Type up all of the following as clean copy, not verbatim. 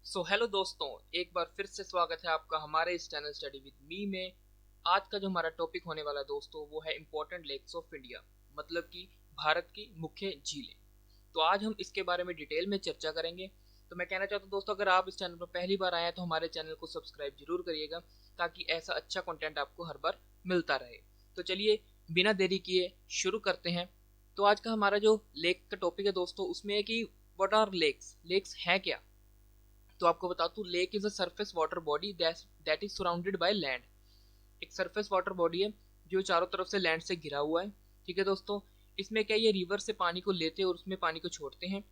Hello दोस्तों, एक बार फिर से स्वागत है आपका हमारे इस चैनल स्टडी विद मी में। आज का जो हमारा टॉपिक होने वाला है दोस्तों, वो है इम्पोर्टेंट लेक्स ऑफ इंडिया, मतलब कि भारत की मुख्य झीलें। तो आज हम इसके बारे में डिटेल में चर्चा करेंगे। तो मैं कहना चाहता हूँ दोस्तों, अगर आप इस चैनल पर पहली बार आए हैं तो हमारे चैनल को सब्सक्राइब जरूर करिएगा, ताकि ऐसा अच्छा कंटेंट आपको हर बार मिलता रहे। तो चलिए बिना देरी किए शुरू करते हैं। तो आज का हमारा जो लेक का टॉपिक है दोस्तों, उसमें है कि व्हाट आर लेक्स, लेक्स हैं क्या। तो आपको बता दूं, lake is a surface water body that is surrounded by land. एक सरफेस वाटर बॉडी है जो चारों तरफ से लैंड से घिरा हुआ है। ठीक है दोस्तों, इसमें क्या, ये रिवर से पानी को लेते हैं और उसमें पानी को छोड़ते हैं।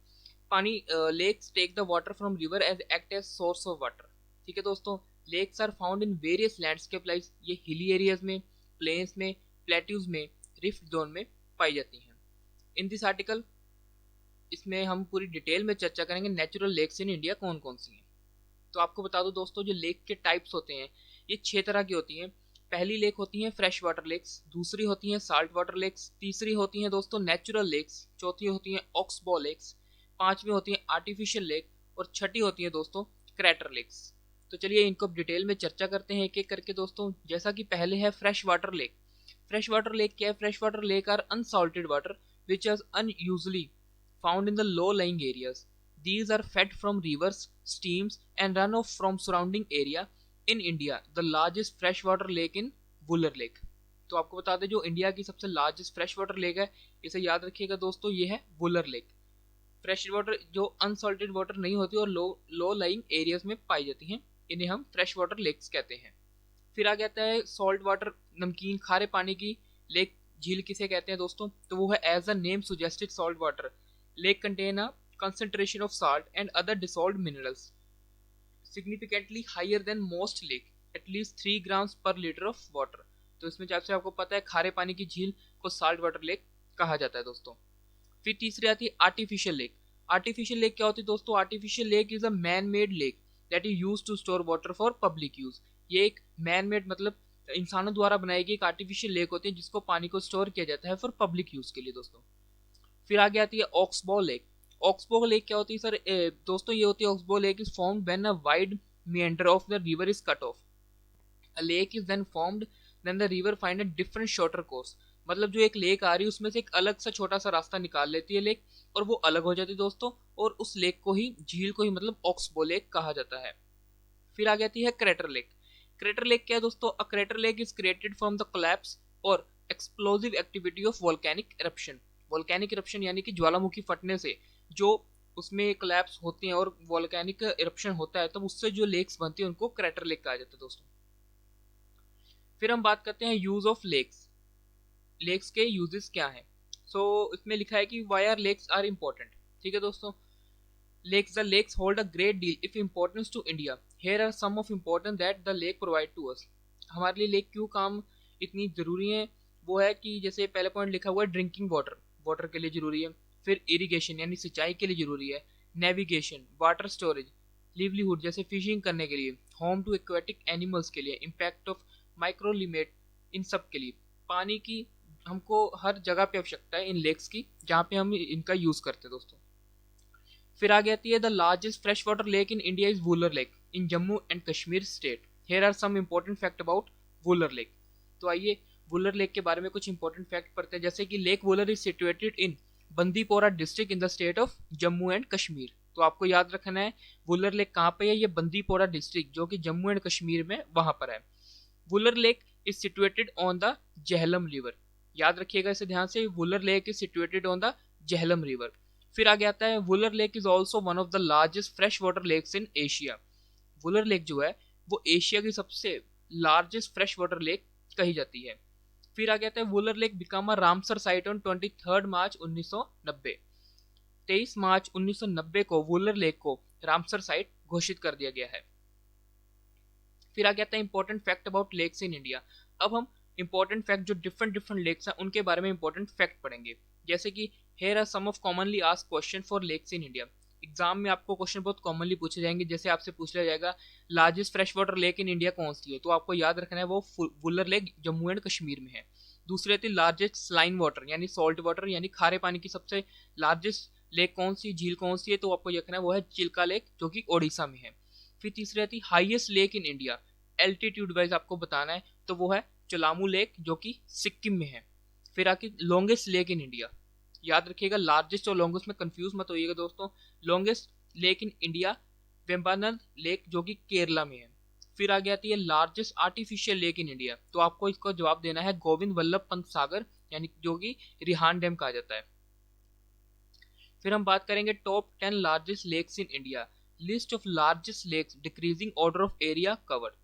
पानी lakes take the water from river as act as source of water. ठीक है दोस्तों, lakes are found in various landscape like, ये हिली एरियाज में, प्लेन्स में, प्लेट्यूज में, रिफ्ट जोन में पाई जाती हैं। इन दिस आर्टिकल इसमें हम पूरी डिटेल में चर्चा करेंगे नेचुरल लेक्स इन इंडिया कौन कौन सी हैं। तो आपको बता दो दोस्तों, जो लेक के टाइप्स होते हैं ये 6 तरह की होती हैं। पहली लेक होती है फ्रेश वाटर लेक्स, दूसरी होती है साल्ट वाटर लेक्स, तीसरी होती है दोस्तों नेचुरल लेक्स, चौथी होती है ऑक्सबो लेक्स, पांचवी होती है आर्टिफिशियल लेक, और छठी होती है दोस्तों क्रैटर लेक्स। तो चलिए इनको डिटेल में चर्चा करते हैं एक एक करके दोस्तों। जैसा कि पहले है fresh water lake. Fresh water lake क्या है? Fresh water lake are unsalted water which is unusually found in the low-lying areas. These are fed from rivers, streams, and runoff from surrounding area. In India, the largest freshwater lake in Wular Lake. तो आपको बता दें, जो India की सबसे largest fresh water lake है, इसे याद रखिएगा दोस्तों, ये है वुलर लेक। फ्रेश वाटर जो अनसॉल्टेड वाटर नहीं होती और लो लाइंग एरियाज में पाई जाती हैं, इन्हें हम फ्रेश वाटर लेक्स कहते हैं। फिर आ जाता है सॉल्ट वाटर, नमकीन खारे पानी की लेक, झील किसे कहते हैं दोस्तों? तो वो है as a name suggested salt water lake contain a concentration of salt and other dissolved minerals significantly higher than most lake, at least 3 grams per liter of water. तो इसमें जैसे आपको पता है, खारे पानी की झील को साल्ट वाटर लेक कहा जाता है दोस्तों। फिर तीसरी आती है आर्टिफिशियल लेक। आर्टिफिशियल लेक क्या होती है दोस्तों? Artificial lake is a man made lake that is use to store water for public use. ये एक मैन मेड मतलब इंसानों द्वारा बनाई गई एक आर्टिफिशियल लेक होती है जिसको पानी को स्टोर किया जाता है फॉर पब्लिक यूज के लिए दोस्तों। फिर आगे आती है ऑक्सबो लेक। ऑक्सबो लेक क्या होती है सर? दोस्तों ये होती है, oxbow lake is formed when a wide meander of the river is cut off. A lake is then formed when the river find a different shorter course. मतलब जो एक लेक आ रही है उसमें से एक अलग सा छोटा सा रास्ता निकाल लेती है लेक, और वो अलग हो जाती है दोस्तों, और उस लेक को ही, झील को ही मतलब ऑक्सबो लेक कहा जाता है। फिर आ जाती है क्रेटर लेक। क्रेटर लेक क्या है दोस्तों? A crater lake is created from the collapse और explosive activity of volcanic eruption. Volcanic eruption यानी कि ज्वालामुखी फटने से जो उसमें कोलैप्स होती हैं और वोल्केनिक इरप्शन होता है, तब उससे जो लेक्स बनती है उनको क्रेटर लेक कहा जाता है दोस्तों। फिर हम बात करते हैं यूज ऑफ लेक्स। लेक्स के यूजेस क्या हैं? इसमें लिखा है कि why are lakes are important. ठीक है दोस्तों, lakes the lakes hold a great deal if importance to India. Here are some of importance that the lake provide to us. हमारे लिए लेक क्यों काम इतनी जरूरी है? वो है कि जैसे पहले पॉइंट लिखा हुआ है ड्रिंकिंग वाटर, वाटर के लिए जरूरी है। फिर इरिगेशन यानी सिंचाई के लिए जरूरी है। नेविगेशन, वाटर स्टोरेज, लिवलीहुड जैसे फिशिंग करने के लिए, होम टू एक्वेटिक एनिमल्स के लिए, इम्पैक्ट ऑफ माइक्रोलिमेट, इन सब के लिए पानी की हमको हर जगह पे आवश्यकता है इन लेक्स की, जहाँ पे हम इनका यूज करते हैं दोस्तों। फिर आ जाती है the largest fresh water lake in India is Wular lake in Jammu and Kashmir state. Here are some important fact about Wular lake. तो आइए वुलर लेक के बारे में कुछ इंपॉर्टेंट फैक्ट पढ़ते हैं। जैसे कि lake Wular is situated in Bandipora district in the state of Jammu and Kashmir. तो आपको याद रखना है वुलर लेक कहाँ पे है? ये बंदीपोरा डिस्ट्रिक्ट जो कि जम्मू एंड कश्मीर में वहां पर है। Wular lake is situated on the Jhelum river. याद रखिएगा इसे ध्यान से, Wular lake is situated on the Jhelum river. फिर आगे आता है Wular lake is also one of the largest fresh water lakes in Asia. Wular lake जो है वो एशिया की सबसे लार्जेस्ट फ्रेश वाटर लेक कही जाती है। फिर आगे आता है Wular lake become a Ramsar site on 23 मार्च 1990। 23 मार्च 1990 को वुलर लेक को रामसर साइट घोषित कर दिया गया है। फिर आगे आता है important fact about lakes in India. अब हम इंपॉर्टेंट फैक्ट जो डिफरेंट डिफरेंट लेक्स हैं उनके बारे में इंपॉर्टेंट फैक्ट पढ़ेंगे। जैसे कि here are some of commonly asked question for lakes in India. Exam में आपको क्वेश्चन बहुत कॉमनली पूछे जाएंगे। जैसे आपसे पूछ लिया जाएगा largest fresh water lake in India कौन सी है, तो आपको याद रखना है वो वुलर लेक जम्मू एंड कश्मीर में है। दूसरी आती है लार्जेस्ट स्लाइन वाटर यानी सॉल्ट वाटर यानी खारे पानी की सबसे लार्जेस्ट लेक कौन सी, झील कौन सी है, तो आपको ये रखना है वो है चिल्का लेक जो कि ओडिशा में है। फिर तीसरी आती है highest lake in India, altitude wise आपको बताना है, तो वो है चलामू लेक जो कि सिक्किम में है। फिर आती लॉन्गेस्ट लेक इन इंडिया, याद रखिएगा लार्जेस्ट और लॉन्गेस्ट में कंफ्यूज मत होइएगा दोस्तों। Longest lake in India Vembanad lake जो कि केरला में है। फिर आगे आती है largest artificial lake in India, तो आपको इसका जवाब देना है गोविंद वल्लभ पंत सागर, यानी जो कि रिहान डैम कहा जाता है। फिर हम बात करेंगे top 10 largest lakes in India, list of largest lakes decreasing order of area covered,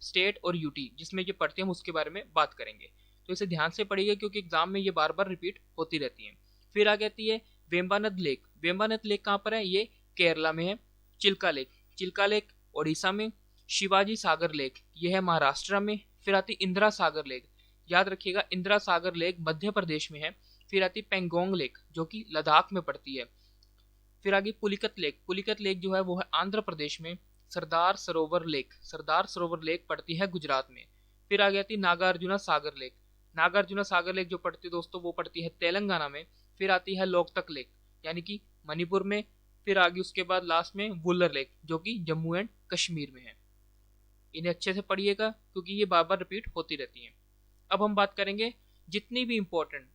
state और यूटी जिसमें ये पढ़ते हैं हम उसके बारे में बात करेंगे, तो इसे ध्यान से पढ़िए क्योंकि एग्जाम में ये बार बार रिपीट होती रहती है। फिर आगे आती है वेम्बानद लेक, वेम्बानद लेक कहाँ पर है, ये केरला में है। चिल्का लेक, चिल्का लेक ओडिशा में। शिवाजी सागर लेक ये है महाराष्ट्र में। फिर आती इंदिरा सागर लेक, याद रखिएगा इंदिरा सागर लेक मध्य प्रदेश में है। फिर आती पेंगोंग लेक जो कि लद्दाख में पड़ती है। फिर आगे पुलिकत लेक, पुलिकत लेक जो है वो है आंध्र प्रदेश में। सरदार सरोवर लेक, सरदार सरोवर लेक पड़ती है गुजरात में। फिर आगे आती नागार्जुना सागर लेक, नागार्जुना सागर लेक जो पड़ती है दोस्तों वो पड़ती है तेलंगाना में। फिर आती है लोकतक लेक यानी कि मणिपुर में। फिर आगे उसके बाद लास्ट में वुलर लेक जो कि जम्मू एंड कश्मीर में है। इन्हें अच्छे से पढ़िएगा क्योंकि ये बार बार रिपीट होती रहती हैं। अब हम बात करेंगे जितनी भी इंपॉर्टेंट,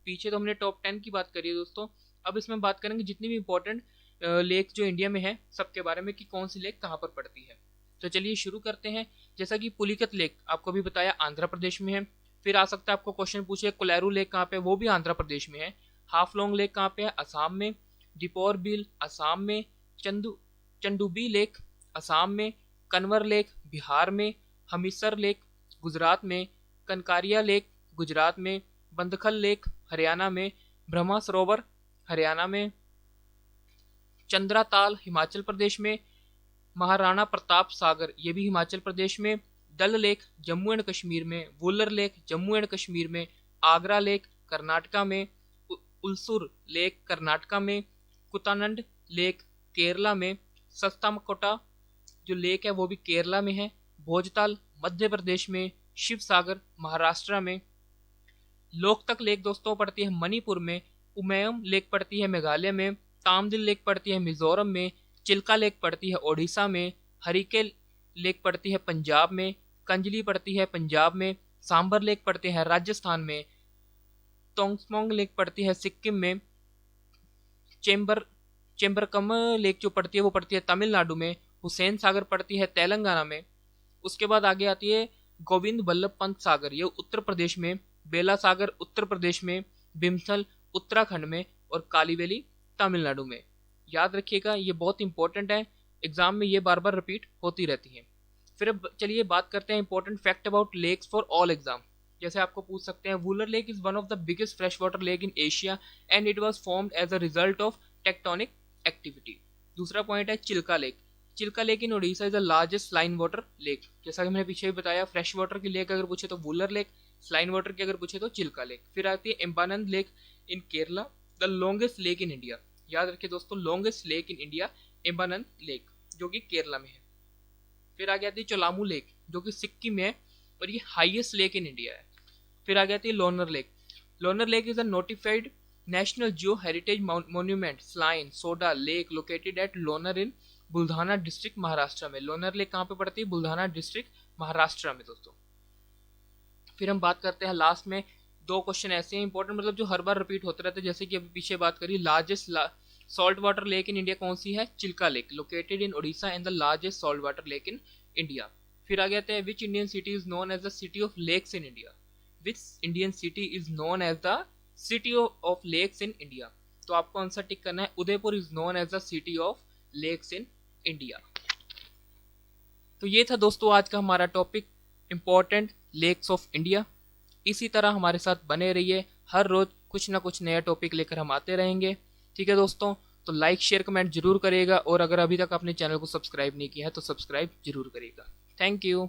पीछे तो हमने टॉप 10 की बात करी है दोस्तों, अब इसमें बात करेंगे जितनी भी इंपॉर्टेंट लेक जो इंडिया में है सबके बारे में कि कौन सी लेक कहाँ पर पड़ती है। तो चलिए शुरू करते हैं। जैसा कि पुलिकत लेक आपको भी बताया आंध्र प्रदेश में है। फिर आ सकता है आपको क्वेश्चन पूछे कोलेरू लेक कहाँ पे, वो भी आंध्र प्रदेश में है। हाफलोंग लेक कहाँ पे है, असम में। दीपोर बिल असम में। चंडूबी लेक असम में। कनवर लेक बिहार में। हमीसर लेक गुजरात में। कनकारिया लेक गुजरात में। बंदखल लेक हरियाणा में। ब्रह्मा सरोवर हरियाणा में। चंद्राताल हिमाचल प्रदेश में। महाराणा प्रताप सागर ये भी हिमाचल प्रदेश में। डल लेक जम्मू एंड कश्मीर में। वुलर लेक जम्मू एंड कश्मीर में। आगरा लेक कर्नाटका में। उलसुर लेक कर्नाटका में। कुतानंड लेक केरला में। सस्तामकोटा जो लेक है वो भी केरला में है। भोजताल मध्य प्रदेश में। शिव सागर महाराष्ट्र में। लोकतक लेक दोस्तों पड़ती है मणिपुर में। उमयम लेक पड़ती है मेघालय में। तामदिल लेक पड़ती है मिजोरम में। चिल्का लेक पड़ती है ओडिशा में। हरिके लेक पड़ती है पंजाब में। कंजली पड़ती है पंजाब में। सांबर लेक पड़ती है राजस्थान में। तोंगस्मोंग लेक पड़ती है सिक्किम में। चेम्बरकम लेक जो पड़ती है वो पड़ती है तमिलनाडु में। हुसैन सागर पड़ती है तेलंगाना में। उसके बाद आगे आती है गोविंद वल्लभ पंत सागर, ये उत्तर प्रदेश में। बेला सागर उत्तर प्रदेश में। बिमथल उत्तराखंड में। और कालीवेली तमिलनाडु में। याद रखिएगा ये बहुत इंपॉर्टेंट है, एग्जाम में ये बार बार रिपीट होती रहती है। फिर अब चलिए बात करते हैं important fact about lakes for all exam. जैसे आपको पूछ सकते हैं Wular lake is one of the biggest fresh water lake in Asia and it was formed as a result of tectonic activity. दूसरा पॉइंट है Chilka lake, Chilka lake in Odisha is the largest saline water lake. जैसा कि मैंने पीछे भी बताया fresh water की lake अगर पूछे तो वुलर लेक, स्लाइन वाटर की अगर पूछे तो चिल्का लेक। फिर आती है Vembanad lake in Kerala, the longest lake in India. याद रखिए दोस्तों longest lake in India Vembanad lake जो कि केरला में है। फिर आगे आती है चोलामू लेक जो कि सिक्किम में है और ये हाईएस्ट लेक इन इंडिया है। फिर आगे आती है Lonar lake, Lonar lake is a notified national geo heritage monument saline soda lake located at Lonar in Buldhana district Maharashtra में। लोनर लेक कहाँ पे पड़ती है, बुल्धाना डिस्ट्रिक्ट महाराष्ट्र में दोस्तों। फिर हम बात करते हैं लास्ट में दो क्वेश्चन ऐसे हैं इंपॉर्टेंट, मतलब जो हर बार रिपीट होते रहते हैं। जैसे कि अभी पीछे बात करी largest salt water lake in India कौन सी है, Chilka lake located in Odisha and the largest salt water lake in India. फिर आगे आते हैं which Indian city is known as the city of lakes in India, which Indian city is known as the city of lakes in India. तो आपको answer tick करना है Udaipur is known as the city of lakes in India. तो ये था दोस्तों आज का हमारा topic important lakes of India. इसी तरह हमारे साथ बने रहिए, हर रोज कुछ ना कुछ नया टॉपिक लेकर हम आते रहेंगे। ठीक है दोस्तों, तो लाइक शेयर कमेंट जरूर करिएगा और अगर अभी तक आपने चैनल को सब्सक्राइब नहीं किया है तो सब्सक्राइब जरूर करिएगा। Thank you.